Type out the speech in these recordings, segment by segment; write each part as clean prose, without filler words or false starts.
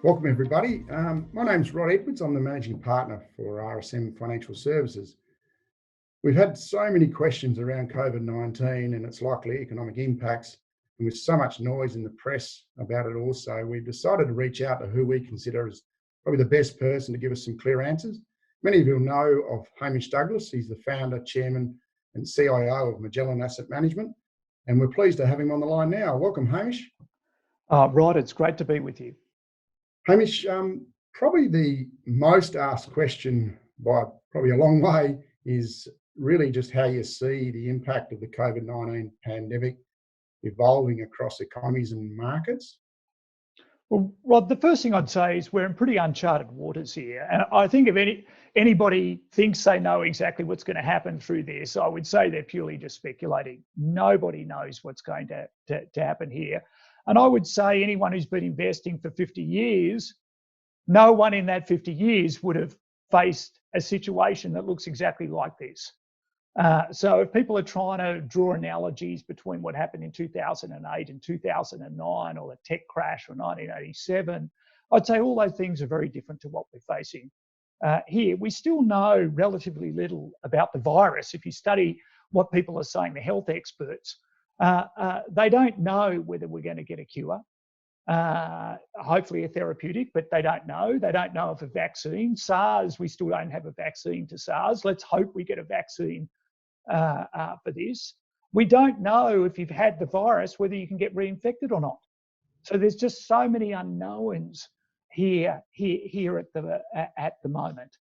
Welcome everybody. My name's Rod Edwards. I'm the Managing Partner for RSM Financial Services. We've had so many questions around COVID-19 and its likely economic impacts, and with so much noise in the press about it also, we've decided to reach out to who we consider as probably the best person to give us some clear answers. Many of you will know of Hamish Douglas. He's the founder, chairman and CIO of Magellan Asset Management, and we're pleased to have him on the line now. Welcome, Hamish. Rod, it's great to be with you. Hamish, probably the most asked question by probably a long way is really just how you see the impact of the COVID-19 pandemic evolving across economies and markets. Well, Rod, the first thing I'd say is we're in pretty uncharted waters here. And I think if anybody thinks they know exactly what's going to happen through this, I would say they're purely just speculating. Nobody knows what's going to happen here. And I would say anyone who's been investing for 50 years, no one in that 50 years would have faced a situation that looks exactly like this. So if people are trying to draw analogies between what happened in 2008 and 2009 or the tech crash or 1987, I'd say all those things are very different to what we're facing here. We still know relatively little about the virus. If you study what people are saying, the health experts, they don't know whether we're going to get a cure, hopefully a therapeutic, but they don't know. They don't know of a vaccine. SARS, we still don't have a vaccine to SARS. Let's hope we get a vaccine for this. We don't know if you've had the virus, whether you can get reinfected or not. So there's just so many unknowns here at the moment.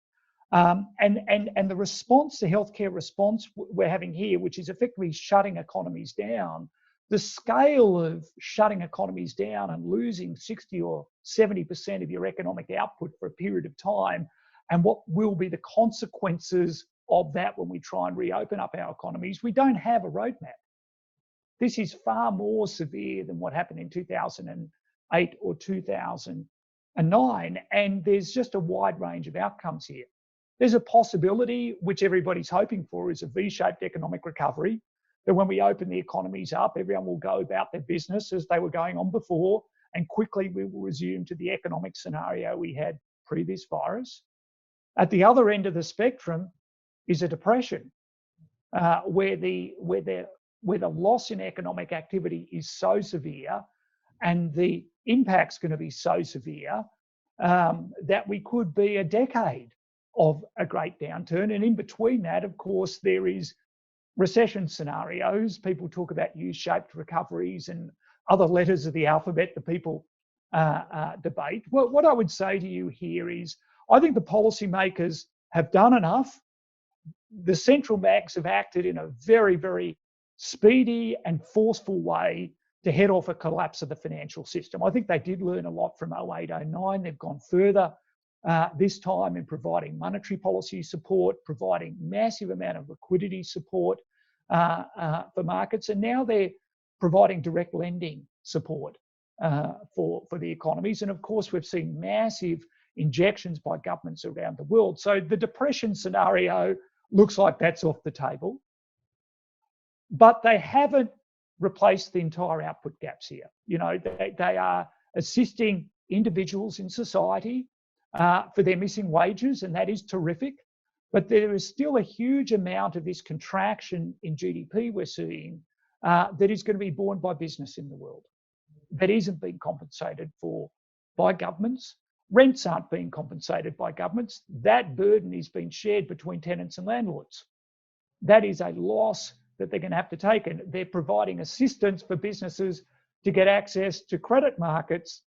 And the response, the healthcare response we're having here, which is effectively shutting economies down, the scale of shutting economies down and losing 60 or 70% of your economic output for a period of time, and what will be the consequences of that when we try and reopen up our economies, we don't have a roadmap. This is far more severe than what happened in 2008 or 2009, and there's just a wide range of outcomes here. There's a possibility, which everybody's hoping for, is a V-shaped economic recovery, that when we open the economies up, everyone will go about their business as they were going on before, and quickly we will resume to the economic scenario we had pre this virus. At the other end of the spectrum is a depression, where the loss in economic activity is so severe and the impact's going to be so severe that we could be a decade of a great downturn. And in between that, of course, there is recession scenarios. People talk about U-shaped recoveries and other letters of the alphabet that people debate. Well, what I would say to you here is, I think the policymakers have done enough. The central banks have acted in a very, very speedy and forceful way to head off a collapse of the financial system. I think they did learn a lot from 08, 09. They've gone further this time in providing monetary policy support, providing massive amount of liquidity support for markets, and now they're providing direct lending support for the economies. And of course, we've seen massive injections by governments around the world. So the depression scenario looks like that's off the table, but they haven't replaced the entire output gaps here. You know, they are assisting individuals in society for their missing wages, and that is terrific. But there is still a huge amount of this contraction in GDP we're seeing that is going to be borne by business in the world, that isn't being compensated for by governments. Rents aren't being compensated by governments. That burden is being shared between tenants and landlords. That is a loss that they're going to have to take, and they're providing assistance for businesses to get access to credit markets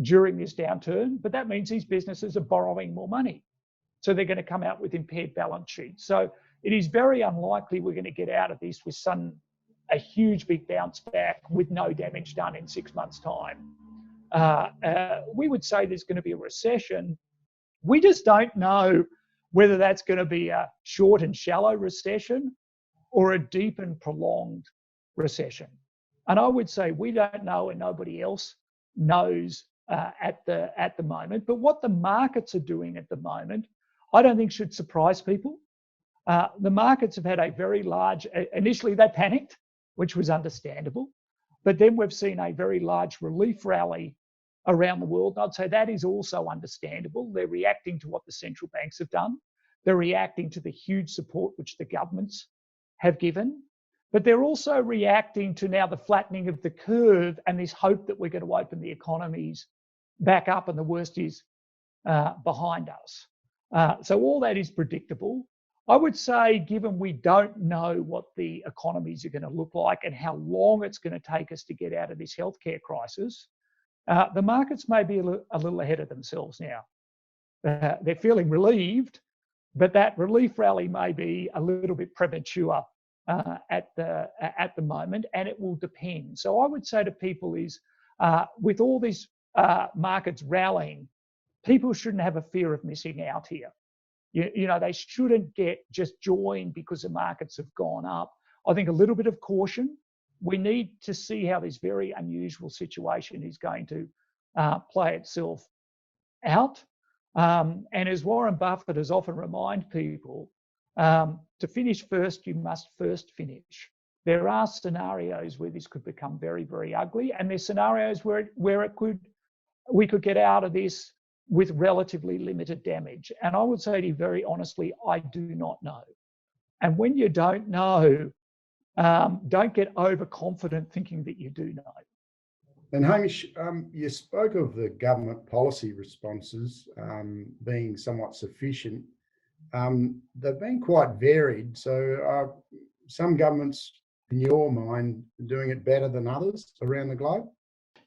during this downturn, but that means these businesses are borrowing more money. So they're going to come out with impaired balance sheets. So it is very unlikely we're going to get out of this with a huge big bounce back with no damage done in 6 months' time. We would say there's going to be a recession. We just don't know whether that's going to be a short and shallow recession or a deep and prolonged recession. And I would say we don't know, and nobody else knows at the moment. But what the markets are doing at the moment, I don't think should surprise people. The markets have had a very large, initially they panicked, which was understandable, but then we've seen a very large relief rally around the world. And I'd say that is also understandable. They're reacting to what the central banks have done. They're reacting to the huge support which the governments have given. But they're also reacting to now the flattening of the curve and this hope that we're going to open the economies back up and the worst is behind us. So all that is predictable. I would say, given we don't know what the economies are going to look like and how long it's going to take us to get out of this healthcare crisis, the markets may be a little ahead of themselves now. They're feeling relieved, but that relief rally may be a little bit premature at the moment, and it will depend. So I would say to people is, with all these markets rallying, people shouldn't have a fear of missing out here. You know, they shouldn't get just joined because the markets have gone up. I think a little bit of caution. We need to see how this very unusual situation is going to play itself out. And as Warren Buffett has often reminded people, to finish first, you must first finish. There are scenarios where this could become very, very ugly, and there's scenarios where we could get out of this with relatively limited damage. And I would say to you very honestly, I do not know. And when you don't know, don't get overconfident thinking that you do know. And Hamish, you spoke of the government policy responses being somewhat sufficient. They've been quite varied. So are some governments, in your mind, doing it better than others around the globe?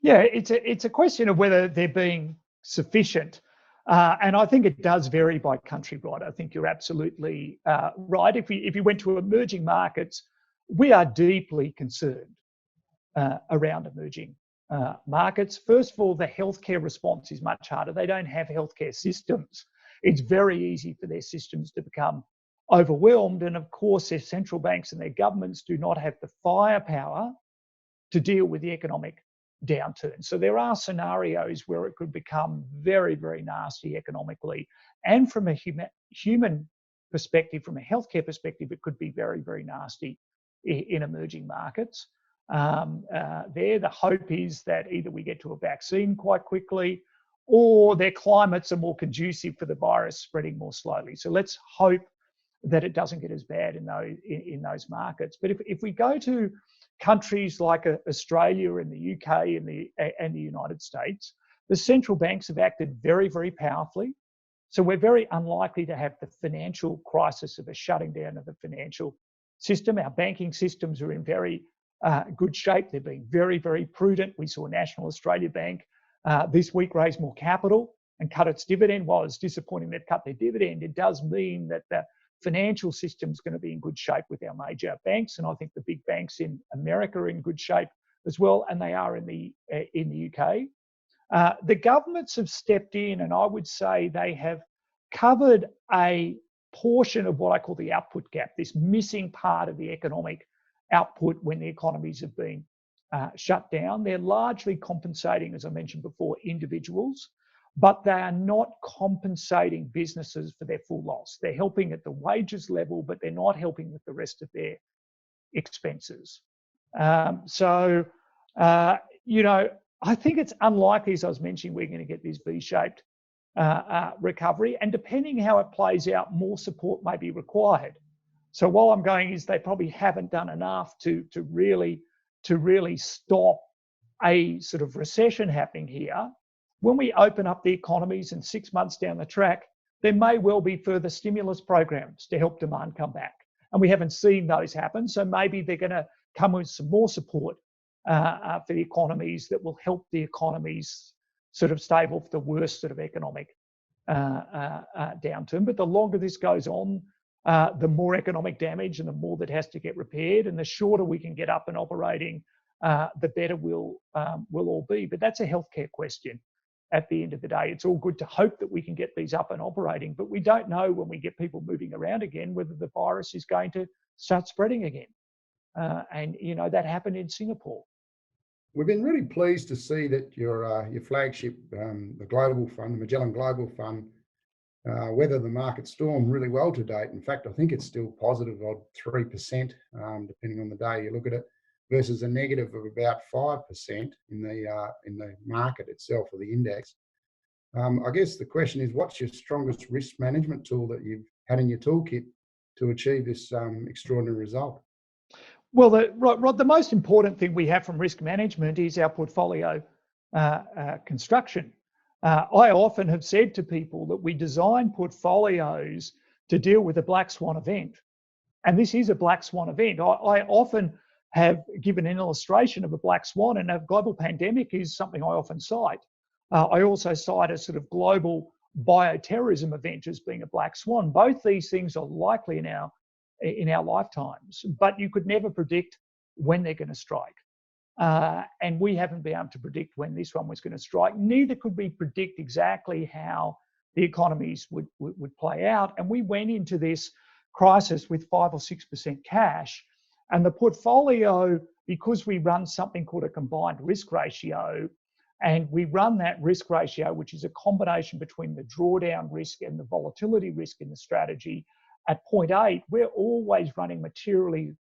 Yeah, it's a question of whether they're being sufficient. And I think it does vary by country, right? I think you're absolutely right. If you went to emerging markets, we are deeply concerned around emerging markets. First of all, the healthcare response is much harder. They don't have healthcare systems. It's very easy for their systems to become overwhelmed. And of course, their central banks and their governments do not have the firepower to deal with the economic downturn. So there are scenarios where it could become very, very nasty economically. And from a human perspective, from a healthcare perspective, it could be very, very nasty in emerging markets. The hope is that either we get to a vaccine quite quickly or their climates are more conducive for the virus spreading more slowly. So let's hope that it doesn't get as bad in those markets. But if we go to countries like Australia and the UK and the United States, the central banks have acted very, very powerfully. So we're very unlikely to have the financial crisis of a shutting down of the financial system. Our banking systems are in very good shape. They're being very, very prudent. We saw National Australia Bank this week raise more capital and cut its dividend. While it's disappointing they've cut their dividend, it does mean that the financial system is going to be in good shape with our major banks, and I think the big banks in America are in good shape as well, and they are in the UK. The governments have stepped in, and I would say they have covered a portion of what I call the output gap, this missing part of the economic output when the economies have been shut down. They're largely compensating, as I mentioned before, individuals, but they are not compensating businesses for their full loss. They're helping at the wages level, but they're not helping with the rest of their expenses. I think it's unlikely, as I was mentioning, we're going to get this V-shaped recovery. And depending how it plays out, more support may be required. So while I'm going is they probably haven't done enough to really stop a sort of recession happening here. When we open up the economies and 6 months down the track, there may well be further stimulus programs to help demand come back. And we haven't seen those happen. So maybe they're going to come with some more support for the economies that will help the economies sort of stave off the worst sort of economic downturn. But the longer this goes on, the more economic damage and the more that has to get repaired. And the shorter we can get up and operating, the better we'll all be. But that's a healthcare question. At the end of the day, it's all good to hope that we can get these up and operating, but we don't know when we get people moving around again whether the virus is going to start spreading again. And that happened in Singapore. We've been really pleased to see that your flagship, the Global Fund, the Magellan Global Fund, weathered the market storm really well to date. In fact, I think it's still positive on 3%, depending on the day you look at it. versus a negative of about 5% in the market itself, or the index. I guess the question is, what's your strongest risk management tool that you've had in your toolkit to achieve this extraordinary result? Well, Rod, the most important thing we have from risk management is our portfolio construction. I often have said to people that we design portfolios to deal with a black swan event. And this is a black swan event. I often have given an illustration of a black swan, and a global pandemic is something I often cite. I also cite a sort of global bioterrorism event as being a black swan. Both these things are likely in our lifetimes, but you could never predict when they're going to strike. And we haven't been able to predict when this one was going to strike. Neither could we predict exactly how the economies would play out. And we went into this crisis with 5 or 6% cash. And the portfolio, because we run something called a combined risk ratio, and we run that risk ratio, which is a combination between the drawdown risk and the volatility risk in the strategy, at 0.8, we're always running materially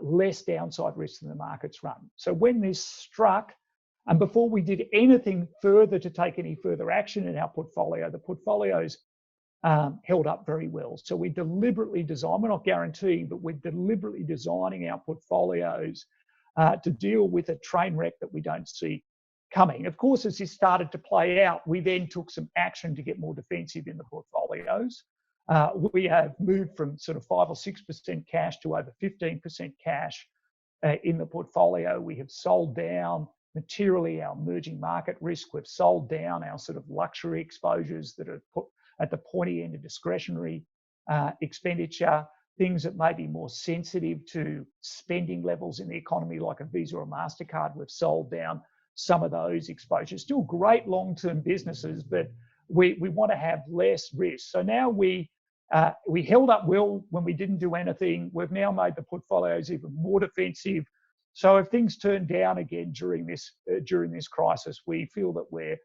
less downside risk than the markets run. So when this struck, and before we did anything further to take any further action in our portfolio, the portfolios held up very well. So we deliberately design, we're not guaranteeing, but we're deliberately designing our portfolios to deal with a train wreck that we don't see coming. Of course, as this started to play out, we then took some action to get more defensive in the portfolios. We have moved from sort of 5 or 6% cash to over 15% cash in the portfolio. We have sold down materially our emerging market risk. We've sold down our sort of luxury exposures that are put at the pointy end of discretionary expenditure, things that may be more sensitive to spending levels in the economy, like a Visa or MasterCard. We've sold down some of those exposures. Still great long-term businesses, but we want to have less risk. So now we held up well when we didn't do anything. We've now made the portfolios even more defensive. So if things turn down again during this crisis, we feel that we're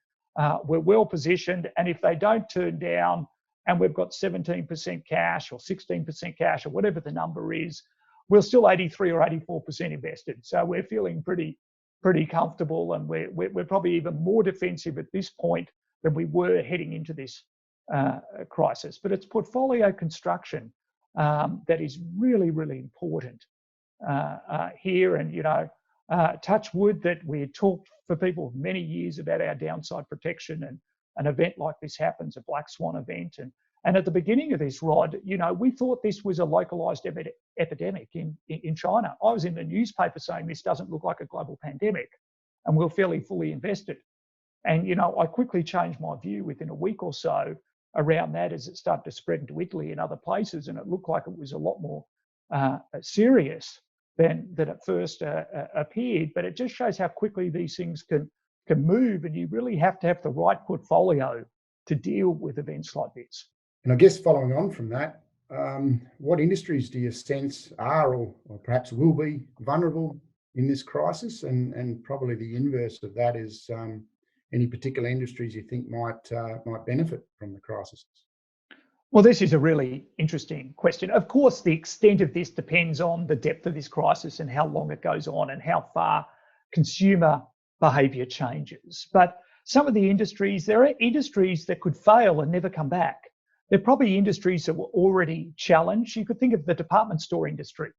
well positioned. And if they don't turn down, and we've got 17% cash or 16% cash or whatever the number is, we're still 83 or 84% invested. So we're feeling pretty comfortable, and we're probably even more defensive at this point than we were heading into this crisis. But it's portfolio construction that is really, really important here. And, touch wood that we had talked for people for many years about our downside protection, and an event like this happens, a black swan event. And at the beginning of this, Rod, we thought this was a localized epidemic in China. I was in the newspaper saying this doesn't look like a global pandemic, and we're fairly fully invested. And, I quickly changed my view within a week or so around that as it started to spread into Italy and other places. And it looked like it was a lot more serious than at first appeared. But it just shows how quickly these things can move. And you really have to have the right portfolio to deal with events like this. And I guess following on from that, what industries do you sense are or perhaps will be vulnerable in this crisis? And probably the inverse of that is any particular industries you think might benefit from the crisis? Well, this is a really interesting question. Of course, the extent of this depends on the depth of this crisis and how long it goes on and how far consumer behaviour changes. But some of the industries, there are industries that could fail and never come back. There are probably industries that were already challenged. You could think of the department store industry.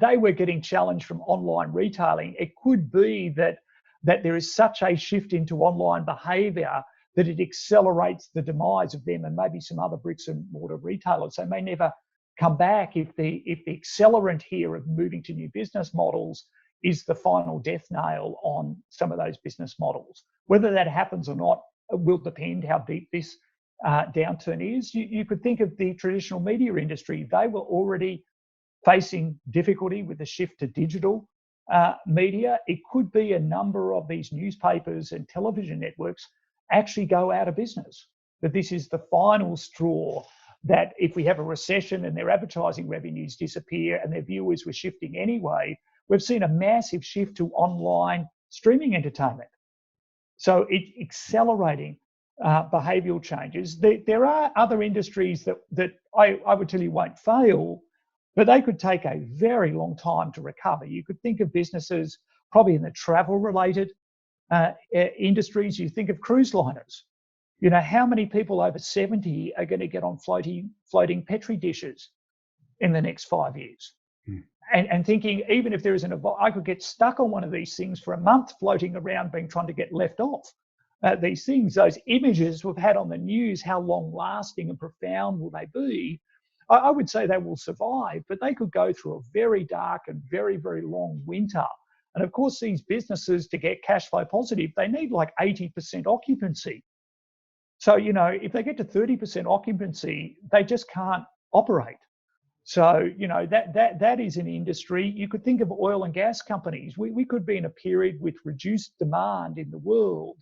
They were getting challenged from online retailing. It could be that there is such a shift into online behaviour that it accelerates the demise of them and maybe some other bricks and mortar retailers. They may never come back if the accelerant here of moving to new business models is the final death nail on some of those business models. Whether that happens or not will depend how deep this downturn is. You could think of the traditional media industry. They were already facing difficulty with the shift to digital media. It could be a number of these newspapers and television networks actually go out of business. That this is the final straw, that if we have a recession and their advertising revenues disappear and their viewers were shifting anyway, we've seen a massive shift to online streaming entertainment. So it's accelerating behavioural changes. There are other industries that I would tell you won't fail, but they could take a very long time to recover. You could think of businesses probably in the travel-related industries. You think of cruise liners. You know, how many people over 70 are going to get on floating Petri dishes in the next 5 years? Mm. And thinking, even if there isn't I could get stuck on one of these things for a month floating around trying to get left off. These things, those images we've had on the news, how long lasting and profound will they be? I would say they will survive, but they could go through a very dark and very, very long winter. And of course, these businesses, to get cash flow positive, they need like 80% occupancy. So, you know, if they get to 30% occupancy, they just can't operate. So, you know, that is an industry. You could think of oil and gas companies. We could be in a period with reduced demand in the world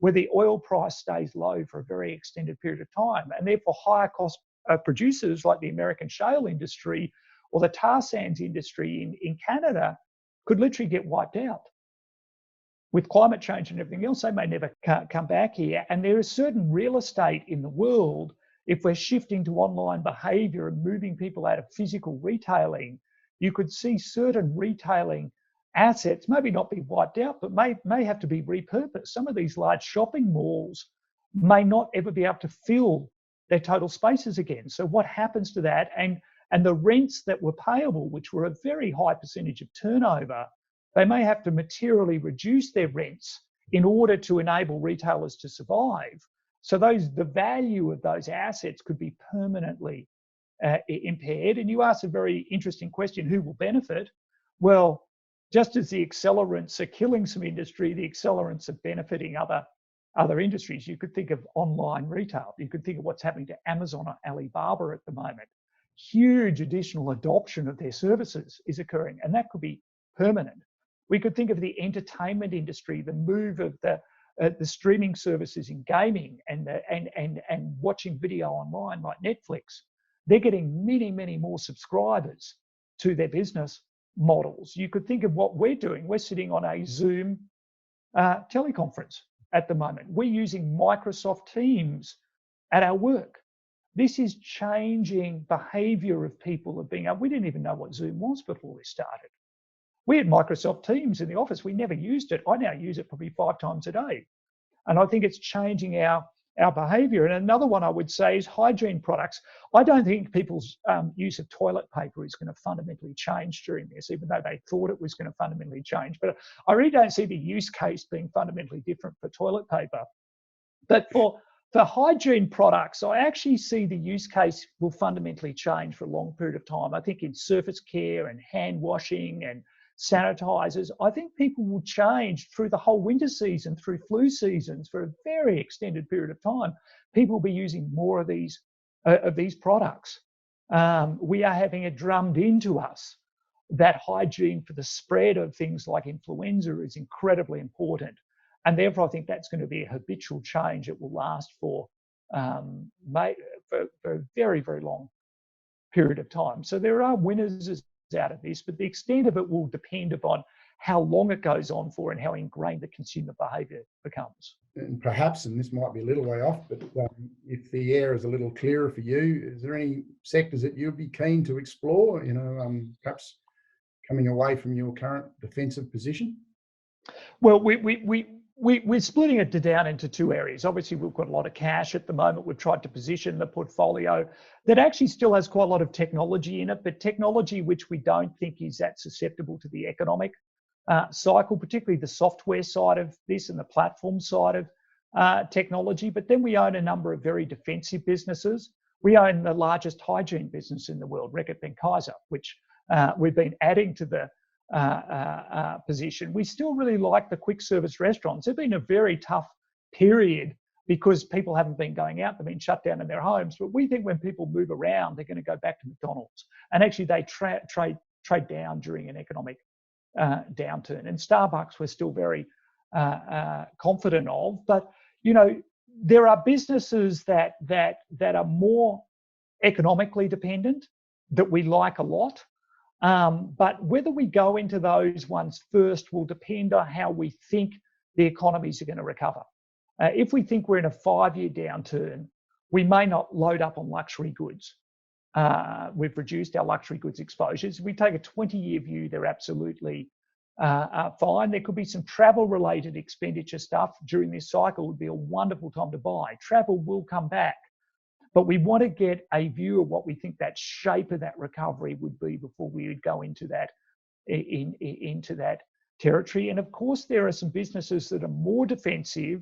where the oil price stays low for a very extended period of time. And therefore, higher cost producers like the American shale industry or the tar sands industry in Canada could literally get wiped out. With climate change and everything else, they may never come back here. And there is certain real estate in the world, if we're shifting to online behavior and moving people out of physical retailing, you could see certain retailing assets maybe not be wiped out, but may have to be repurposed. Some of these large shopping malls may not ever be able to fill their total spaces again. So what happens to that? And the rents that were payable, which were a very high percentage of turnover, they may have to materially reduce their rents in order to enable retailers to survive. So the value of those assets could be permanently impaired. And you asked a very interesting question: who will benefit? Well, just as the accelerants are killing some industry, the accelerants are benefiting other industries. You could think of online retail. You could think of what's happening to Amazon or Alibaba at the moment. Huge additional adoption of their services is occurring, and that could be permanent. We could think of the entertainment industry, the move of the streaming services in gaming and watching video online like Netflix. They're getting many, many more subscribers to their business models. You could think of what we're doing. We're sitting on a Zoom teleconference at the moment. We're using Microsoft Teams at our work. This is changing behavior of people of being able. We didn't even know what Zoom was before we started. We had Microsoft Teams in the office. We never used it. I now use it probably 5 times a day. And I think it's changing our behavior. And another one I would say is hygiene products. I don't think people's use of toilet paper is going to fundamentally change during this, even though they thought it was going to fundamentally change. But I really don't see the use case being fundamentally different for toilet paper. But for hygiene products, I actually see the use case will fundamentally change for a long period of time. I think in surface care and hand washing and sanitizers, I think people will change through the whole winter season, through flu seasons, for a very extended period of time. People will be using more of these products. We are having it drummed into us that hygiene for the spread of things like influenza is incredibly important. And therefore, I think that's going to be a habitual change. It will last for a very, very long period of time. So there are winners out of this, but the extent of it will depend upon how long it goes on for and how ingrained the consumer behaviour becomes. And perhaps, and this might be a little way off, but if the air is a little clearer for you, is there any sectors that you'd be keen to explore, you know, perhaps coming away from your current defensive position? Well, we're splitting it down into 2 areas. Obviously, we've got a lot of cash at the moment. We've tried to position the portfolio that actually still has quite a lot of technology in it, but technology which we don't think is that susceptible to the economic cycle, particularly the software side of this and the platform side of technology. But then we own a number of very defensive businesses. We own the largest hygiene business in the world, Reckitt Benckiser, which we've been adding to the position. We still really like the quick service restaurants. They've been a very tough period because people haven't been going out, they've been shut down in their homes. But we think when people move around, they're going to go back to McDonald's. And actually they trade down during an economic downturn. And Starbucks we're still very confident of. But, you know, there are businesses that are more economically dependent that we like a lot. But whether we go into those ones first will depend on how we think the economies are going to recover. If we think we're in a 5-year downturn, we may not load up on luxury goods. We've reduced our luxury goods exposures. If we take a 20-year view, they're absolutely fine. There could be some travel-related expenditure stuff during this cycle. It would be a wonderful time to buy. Travel will come back, but we want to get a view of what we think that shape of that recovery would be before we would go into that into that territory. And of course, there are some businesses that are more defensive,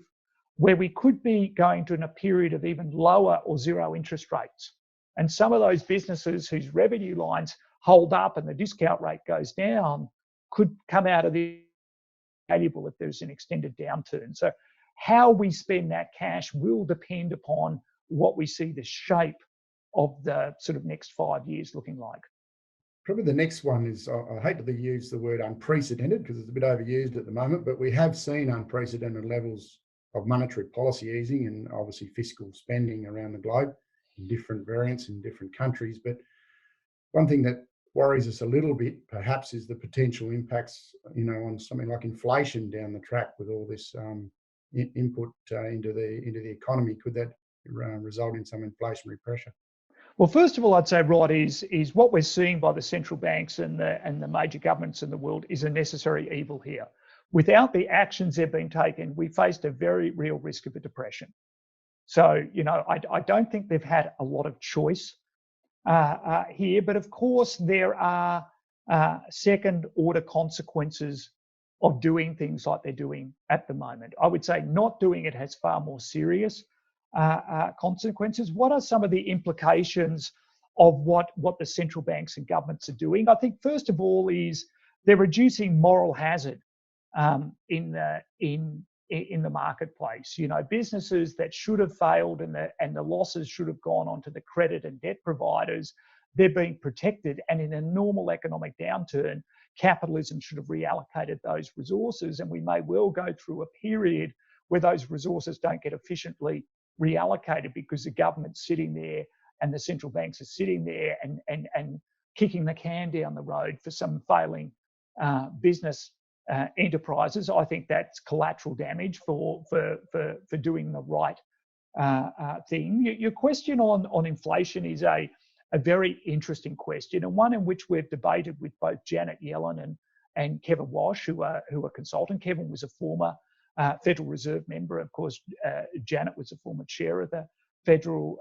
where we could be going to in a period of even lower or zero interest rates. And some of those businesses whose revenue lines hold up and the discount rate goes down could come out of the valuable if there's an extended downturn. So how we spend that cash will depend upon what we see the shape of the sort of next 5 years looking like. Probably the next one is, I hate to use the word unprecedented because it's a bit overused at the moment, but we have seen unprecedented levels of monetary policy easing and obviously fiscal spending around the globe in different variants in different countries. But one thing that worries us a little bit perhaps is the potential impacts, on something like inflation down the track with all this input into the economy. Could that result in some inflationary pressure? Well, first of all, I'd say, Rod, is what we're seeing by the central banks and the major governments in the world is a necessary evil here. Without the actions that have been taken, we faced a very real risk of a depression. So, I don't think they've had a lot of choice here, but of course there are second order consequences of doing things like they're doing at the moment. I would say not doing it has far more serious consequences. What are some of the implications of what the central banks and governments are doing? I think first of all is they're reducing moral hazard in the marketplace. Businesses that should have failed and the losses should have gone onto the credit and debt providers, they're being protected. And in a normal economic downturn, capitalism should have reallocated those resources, and we may well go through a period where those resources don't get efficiently reallocated because the government's sitting there and the central banks are sitting there and kicking the can down the road for some failing business enterprises. I think that's collateral damage for doing the right thing. Your question on inflation is a very interesting question, and one in which we've debated with both Janet Yellen and Kevin Walsh, who are consultant. Kevin was a former Federal Reserve member. Of course, Janet was a former chair of the Federal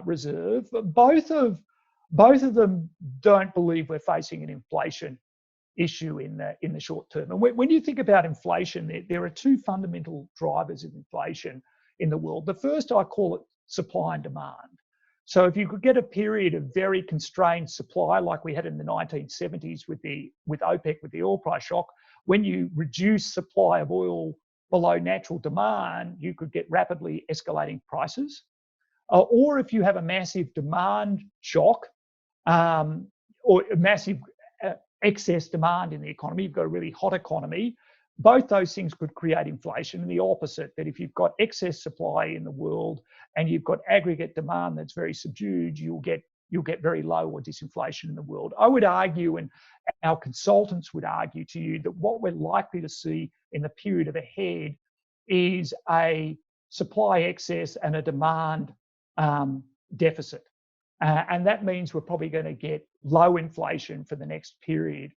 Reserve. Both of them don't believe we're facing an inflation issue in the short term. And when you think about inflation, there are two fundamental drivers of inflation in the world. The first, I call it supply and demand. So if you could get a period of very constrained supply like we had in the 1970s with OPEC, with the oil price shock, when you reduce supply of oil below natural demand, you could get rapidly escalating prices. Or if you have a massive demand shock or a massive excess demand in the economy, you've got a really hot economy, both those things could create inflation. And the opposite, that if you've got excess supply in the world and you've got aggregate demand that's very subdued, you'll get very low or disinflation in the world. I would argue, and our consultants would argue to you, that what we're likely to see in the period of ahead is a supply excess and a demand deficit. And that means we're probably going to get low inflation for the next period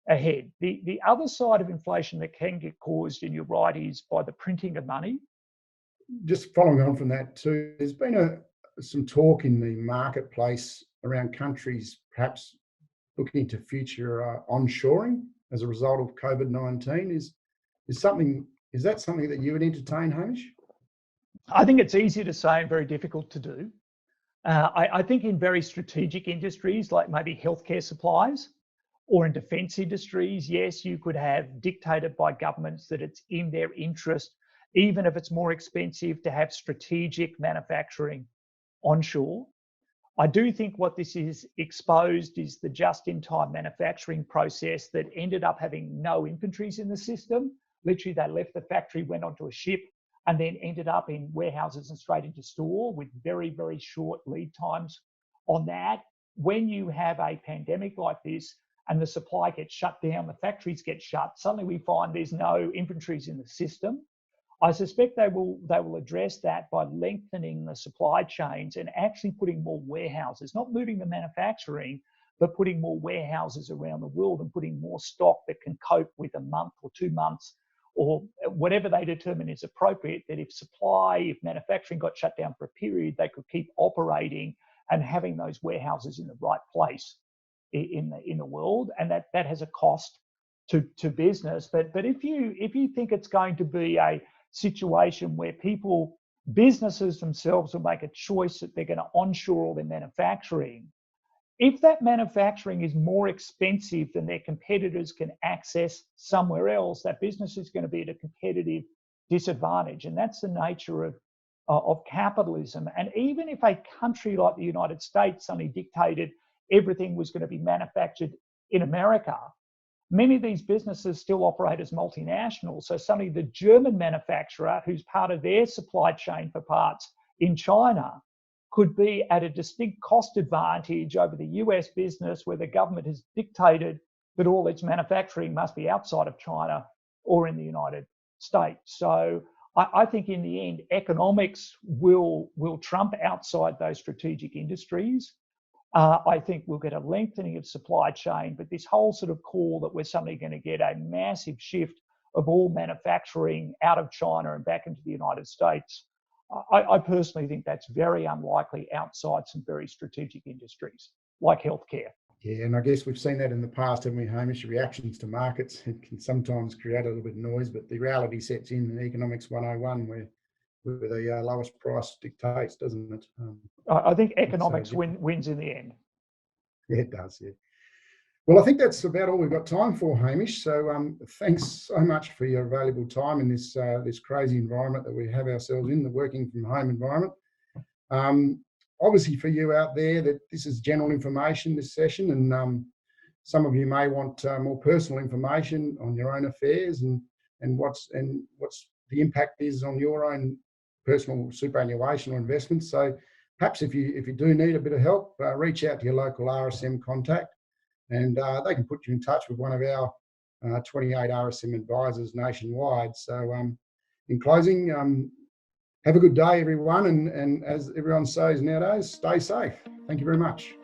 ahead. The other side of inflation that can get caused, and you're right, is by the printing of money. Just following on from that too, there's been some talk in the marketplace around countries perhaps looking to future onshoring as a result of COVID-19. Is that something that you would entertain, Hamish? I think it's easy to say and very difficult to do. I think in very strategic industries like maybe healthcare supplies or in defence industries, yes, you could have dictated by governments that it's in their interest, even if it's more expensive, to have strategic manufacturing onshore. I do think what this is exposed is the just-in-time manufacturing process that ended up having no inventories in the system. Literally, they left the factory, went onto a ship, and then ended up in warehouses and straight into store with very, very short lead times on that. When you have a pandemic like this and the supply gets shut down, the factories get shut, suddenly we find there's no inventories in the system. I suspect they will address that by lengthening the supply chains and actually putting more warehouses, not moving the manufacturing, but putting more warehouses around the world and putting more stock that can cope with a month or 2 months or whatever they determine is appropriate, that if manufacturing got shut down for a period, they could keep operating and having those warehouses in the right place in the world. And that has a cost to business. But if you think it's going to be a situation where businesses themselves will make a choice that they're going to onshore all their manufacturing, if that manufacturing is more expensive than their competitors can access somewhere else, that business is going to be at a competitive disadvantage. And that's the nature of capitalism. And even if a country like the United States suddenly dictated everything was going to be manufactured in America, many of these businesses still operate as multinationals. So suddenly the German manufacturer, who's part of their supply chain for parts in China, could be at a distinct cost advantage over the US business, where the government has dictated that all its manufacturing must be outside of China or in the United States. So I think in the end, economics will trump outside those strategic industries. I think we'll get a lengthening of supply chain, but this whole sort of call that we're suddenly going to get a massive shift of all manufacturing out of China and back into the United States, I personally think that's very unlikely outside some very strategic industries like healthcare. Yeah, and I guess we've seen that in the past, haven't we, Hamish? Reactions to markets, it can sometimes create a little bit of noise, but the reality sets in Economics 101 where the lowest price dictates, doesn't it? I think economics wins in the end. Yeah, it does, yeah. Well, I think that's about all we've got time for, Hamish. So thanks so much for your valuable time in this crazy environment that we have ourselves in, the working from home environment. Obviously for you out there, that this is general information, this session, and some of you may want more personal information on your own affairs and what's the impact is on your own personal superannuation or investments. So perhaps if you do need a bit of help, reach out to your local RSM contact, and they can put you in touch with one of our 28 RSM advisors nationwide. So in closing, have a good day, everyone. And as everyone says nowadays, stay safe. Thank you very much.